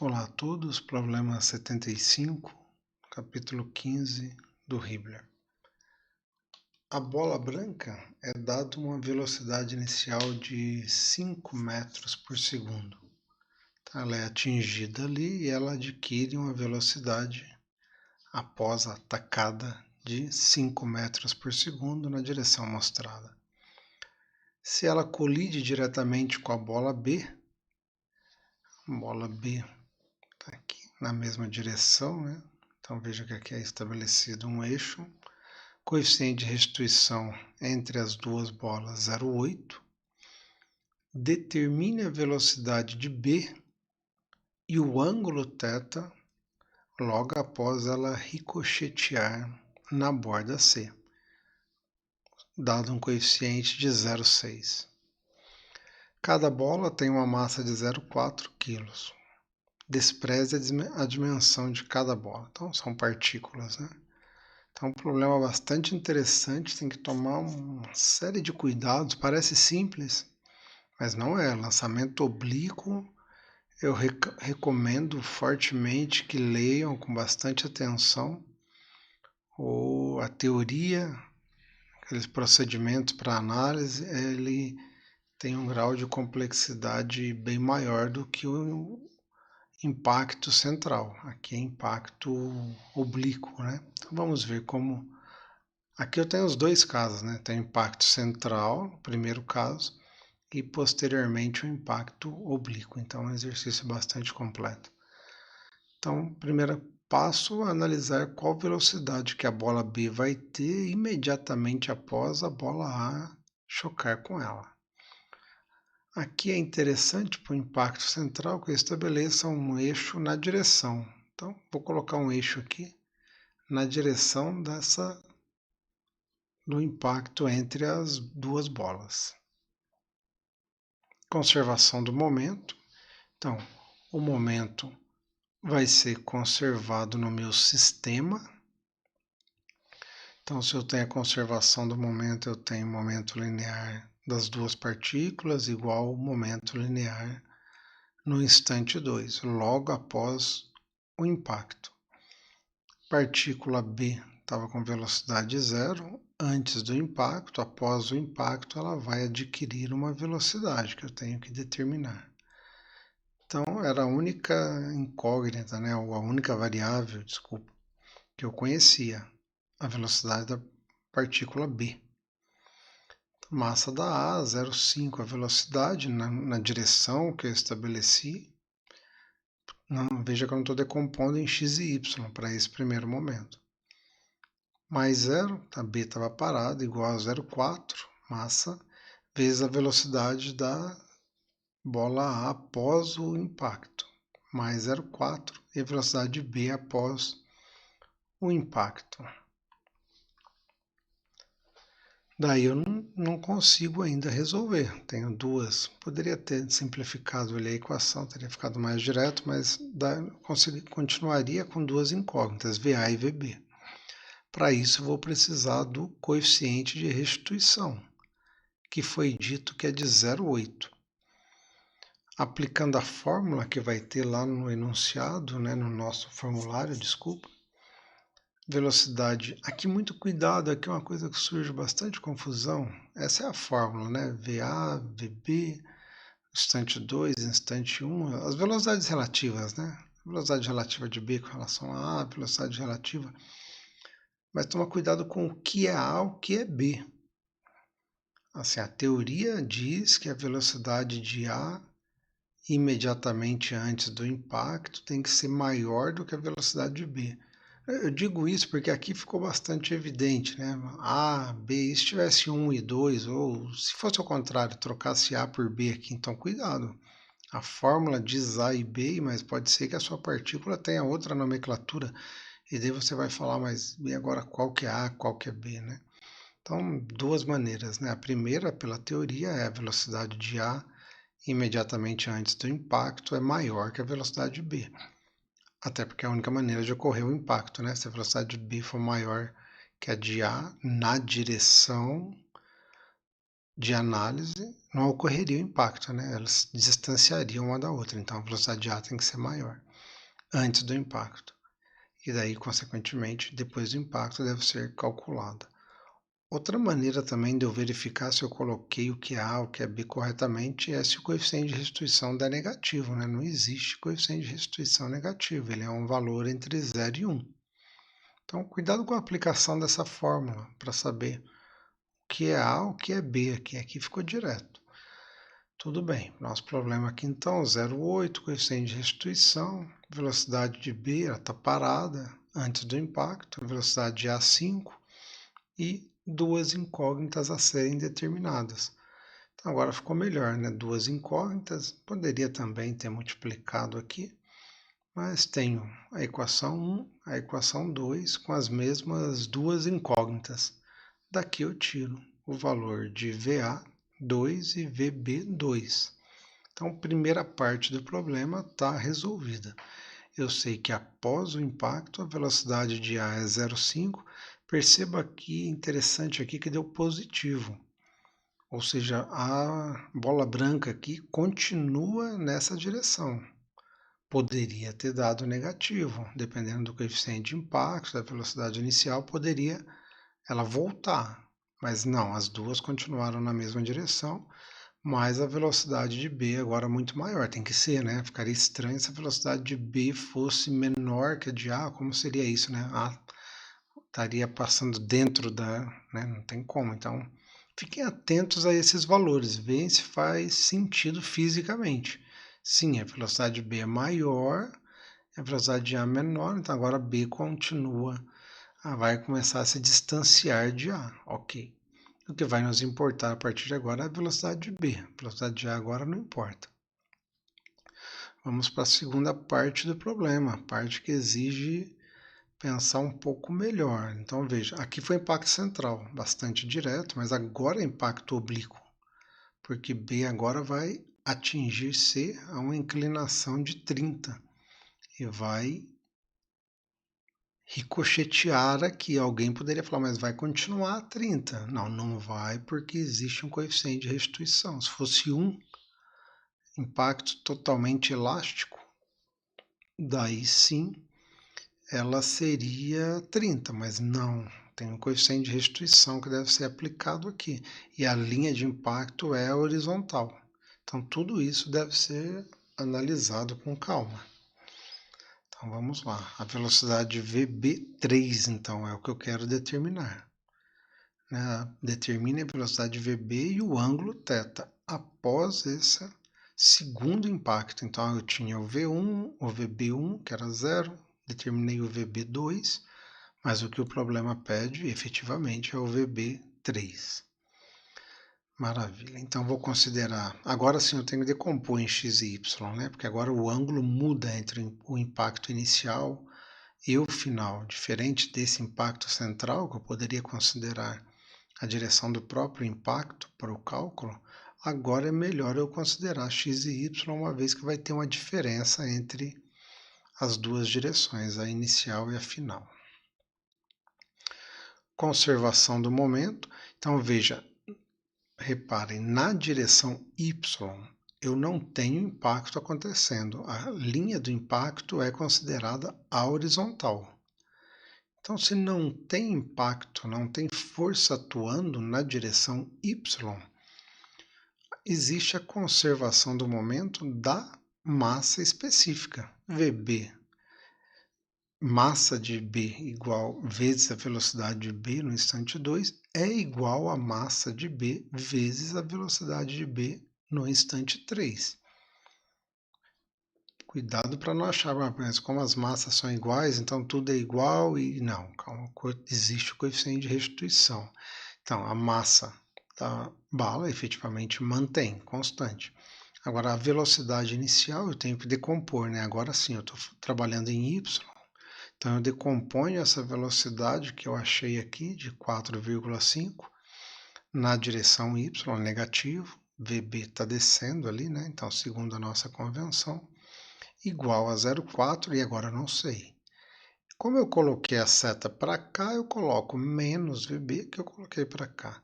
Olá a todos, problema 75, capítulo 15 do Hibbeler. A bola branca é dada uma velocidade inicial de 5 metros por segundo. Então, ela é atingida ali e ela adquire uma velocidade após a tacada de 5 metros por segundo na direção mostrada. Se ela colide diretamente com a bola B está aqui na mesma direção, né? Então veja que aqui é estabelecido um eixo, coeficiente de restituição entre as duas bolas 0,8, determine a velocidade de B e o ângulo θ logo após ela ricochetear na borda C, dado um coeficiente de 0,6. Cada bola tem uma massa de 0,4 kg. Despreze a dimensão de cada bola. Então são partículas, né? Então, um problema bastante interessante, tem que tomar uma série de cuidados, parece simples, mas não é. Lançamento oblíquo, eu recomendo fortemente que leiam com bastante atenção a teoria, aqueles procedimentos para análise, ele tem um grau de complexidade bem maior do que o impacto central. Aqui é impacto oblíquo, né? Então, vamos ver como. Aqui eu tenho os dois casos, né? Tem o impacto central, no primeiro caso, e posteriormente o impacto oblíquo. Então é um exercício bastante completo. Então, primeiro passo, analisar qual velocidade que a bola B vai ter imediatamente após a bola A chocar com ela. Aqui é interessante para o impacto central que eu estabeleça um eixo na direção. Então, vou colocar um eixo aqui na direção do impacto entre as duas bolas. Conservação do momento. Então, o momento vai ser conservado no meu sistema. Então, se eu tenho a conservação do momento, eu tenho o momento linear das duas partículas igual ao momento linear no instante 2, logo após o impacto. Partícula B estava com velocidade 0 antes do impacto, após o impacto ela vai adquirir uma velocidade que eu tenho que determinar. Então era a única incógnita, né, ou a única variável, desculpa, que eu conhecia, a velocidade da partícula B. Massa da A, 0,5 a velocidade na direção que eu estabeleci. Não, veja que eu não estou decompondo em x e y para esse primeiro momento. Mais 0, a B estava parada, igual a 0,4, massa, vezes a velocidade da bola A após o impacto, mais 0,4, e a velocidade de B após o impacto. Daí eu não consigo ainda resolver, tenho duas. Poderia ter simplificado ali a equação, teria ficado mais direto, mas continuaria com duas incógnitas, VA e VB. Para isso eu vou precisar do coeficiente de restituição, que foi dito que é de 0,8. Aplicando a fórmula que vai ter lá no enunciado, né, no nosso formulário, desculpa, velocidade, aqui muito cuidado, aqui é uma coisa que surge bastante confusão, essa é a fórmula, né, VA, VB, instante 2, instante 1, as velocidades relativas, né, velocidade relativa de B com relação a A, velocidade relativa, mas toma cuidado com o que é A, o que é B. Assim, a teoria diz que a velocidade de A imediatamente antes do impacto tem que ser maior do que a velocidade de B. Eu digo isso porque aqui ficou bastante evidente, né? A, B, e se tivesse 1 e 2, ou se fosse ao contrário, trocasse A por B aqui, então cuidado. A fórmula diz A e B, mas pode ser que a sua partícula tenha outra nomenclatura, e daí você vai falar, mas e agora qual que é A, qual que é B, né? Então, duas maneiras, né? A primeira, pela teoria, é a velocidade de A imediatamente antes do impacto é maior que a velocidade de B. Até porque é a única maneira de ocorrer o impacto, né? Se a velocidade de B for maior que a de A na direção de análise, não ocorreria o impacto, né? Elas distanciariam uma da outra, então a velocidade de A tem que ser maior antes do impacto. E daí, consequentemente, depois do impacto deve ser calculada. Outra maneira também de eu verificar se eu coloquei o que é A, o que é B corretamente é se o coeficiente de restituição der negativo, né? Não existe coeficiente de restituição negativo, ele é um valor entre 0 e 1. Então, cuidado com a aplicação dessa fórmula para saber o que é A, o que é B aqui. Aqui ficou direto. Tudo bem, nosso problema aqui então, 0,8, coeficiente de restituição, velocidade de B está parada antes do impacto, velocidade de A 5 e duas incógnitas a serem determinadas. Então agora ficou melhor, né? Duas incógnitas, poderia também ter multiplicado aqui, mas tenho a equação 1, a equação 2 com as mesmas duas incógnitas. Daqui eu tiro o valor de VA2 e VB2. Então, primeira parte do problema está resolvida. Eu sei que após o impacto, a velocidade de A é 0,5. Perceba aqui, interessante aqui, que deu positivo. Ou seja, a bola branca aqui continua nessa direção. Poderia ter dado negativo, dependendo do coeficiente de impacto, da velocidade inicial, poderia ela voltar. Mas não, as duas continuaram na mesma direção, mas a velocidade de B agora é muito maior. Tem que ser, né? Ficaria estranho se a velocidade de B fosse menor que a de A. Como seria isso, né? A estaria passando dentro da... né? Não tem como. Então, fiquem atentos a esses valores. Vejam se faz sentido fisicamente. Sim, a velocidade de B é maior, a velocidade de A é menor. Então, agora B continua, vai começar a se distanciar de A. Ok. O que vai nos importar a partir de agora é a velocidade de B. A velocidade de A agora não importa. Vamos para a segunda parte do problema, a parte que exige pensar um pouco melhor. Então veja, aqui foi impacto central, bastante direto, mas agora é impacto oblíquo, porque B agora vai atingir C a uma inclinação de 30 e vai ricochetear aqui. Alguém poderia falar, mas vai continuar a 30. Não, não vai, porque existe um coeficiente de restituição. Se fosse um impacto totalmente elástico, daí sim ela seria 30, mas não. Tem um coeficiente de restituição que deve ser aplicado aqui. E a linha de impacto é horizontal. Então tudo isso deve ser analisado com calma. Então vamos lá. A velocidade VB3, então, é o que eu quero determinar. Determine a velocidade VB e o ângulo θ após esse segundo impacto. Então eu tinha o V1, o VB1, que era 0, determinei o VB2, mas o que o problema pede efetivamente é o VB3. Maravilha. Então vou considerar, agora sim eu tenho que decompor em x e y, né? Porque agora o ângulo muda entre o impacto inicial e o final, diferente desse impacto central, que eu poderia considerar a direção do próprio impacto para o cálculo. Agora é melhor eu considerar x e y, uma vez que vai ter uma diferença entre as duas direções, a inicial e a final. Conservação do momento. Então veja, reparem, na direção y eu não tenho impacto acontecendo. A linha do impacto é considerada a horizontal. Então, se não tem impacto, não tem força atuando na direção y, existe a conservação do momento da massa específica. VB, massa de B igual vezes a velocidade de B no instante 2 é igual a massa de B vezes a velocidade de B no instante 3. Cuidado para não achar, mas como as massas são iguais, então tudo é igual e não, calma, existe o coeficiente de restituição. Então, a massa da bala efetivamente mantém constante. Agora, a velocidade inicial eu tenho que decompor, né? Agora sim, eu estou trabalhando em y, então eu decomponho essa velocidade que eu achei aqui de 4,5 na direção y, negativo, VB está descendo ali, né? Então, segundo a nossa convenção, igual a 0,4 e agora não sei. Como eu coloquei a seta para cá, eu coloco menos VB que eu coloquei para cá.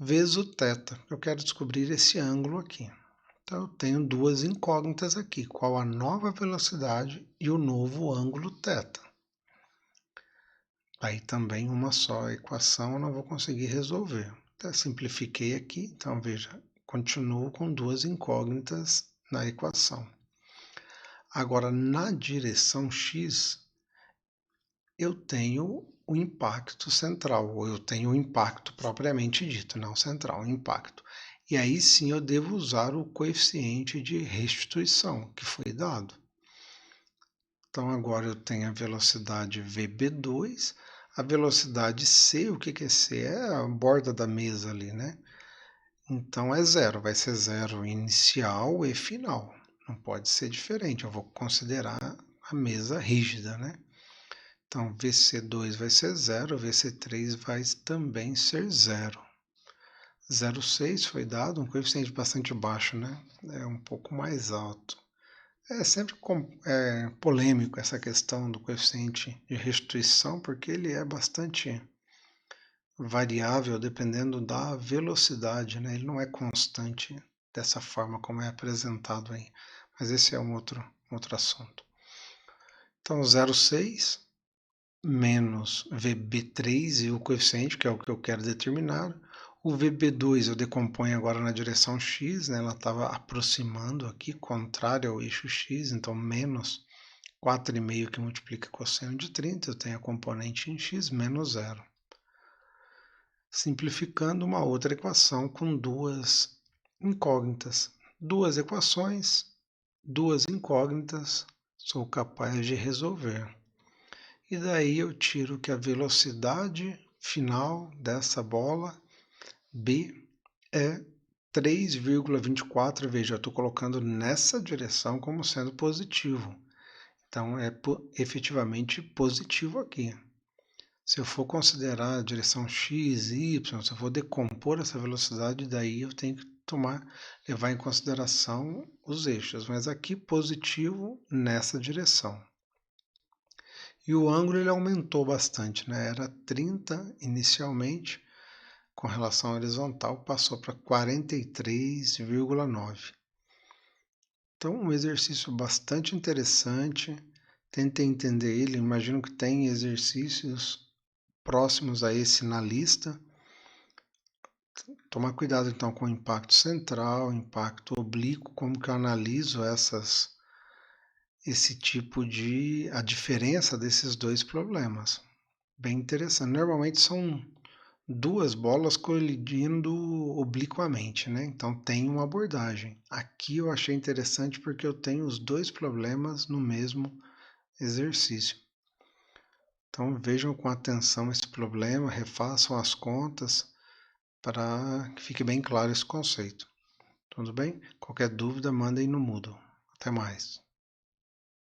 vezes o θ. Eu quero descobrir esse ângulo aqui. Então, eu tenho duas incógnitas aqui. Qual a nova velocidade e o novo ângulo θ? Aí também uma só equação eu não vou conseguir resolver. Até simplifiquei aqui, então veja, continuo com duas incógnitas na equação. Agora, na direção x, eu tenho o impacto central, ou eu tenho o impacto propriamente dito, não central, o impacto. E aí sim eu devo usar o coeficiente de restituição que foi dado. Então agora eu tenho a velocidade VB2, a velocidade C, o que é C? É a borda da mesa ali, né? Então é zero, vai ser zero inicial e final. Não pode ser diferente, eu vou considerar a mesa rígida, né? Então VC2 vai ser zero, VC3 vai também ser zero. 0,6 foi dado, um coeficiente bastante baixo, né? É um pouco mais alto. É sempre polêmico essa questão do coeficiente de restituição, porque ele é bastante variável dependendo da velocidade, né? Ele não é constante dessa forma como é apresentado aí. Mas esse é um outro assunto. Então, 0,6 menos VB3 e o coeficiente, que é o que eu quero determinar. O VB2 eu decomponho agora na direção x, né? Ela estava aproximando aqui, contrário ao eixo x, então menos 4,5 que multiplica cosseno de 30, eu tenho a componente em x menos zero. Simplificando uma outra equação com duas incógnitas. Duas equações, duas incógnitas, sou capaz de resolver. E daí eu tiro que a velocidade final dessa bola, B, é 3,24. Veja, eu estou colocando nessa direção como sendo positivo. Então, é efetivamente positivo aqui. Se eu for considerar a direção x, y, se eu for decompor essa velocidade, daí eu tenho que levar em consideração os eixos. Mas aqui positivo nessa direção. E o ângulo ele aumentou bastante, né? Era 30 inicialmente, com relação à horizontal, passou para 43,9. Então, um exercício bastante interessante. Tentei entender ele, imagino que tem exercícios próximos a esse na lista. Tomar cuidado então com o impacto central, impacto oblíquo, como que eu analiso esse tipo de a diferença desses dois problemas. Bem interessante. Normalmente são duas bolas colidindo obliquamente, né? Então tem uma abordagem. Aqui eu achei interessante porque eu tenho os dois problemas no mesmo exercício. Então vejam com atenção esse problema, refaçam as contas para que fique bem claro esse conceito. Tudo bem? Qualquer dúvida, mandem no Moodle. Até mais.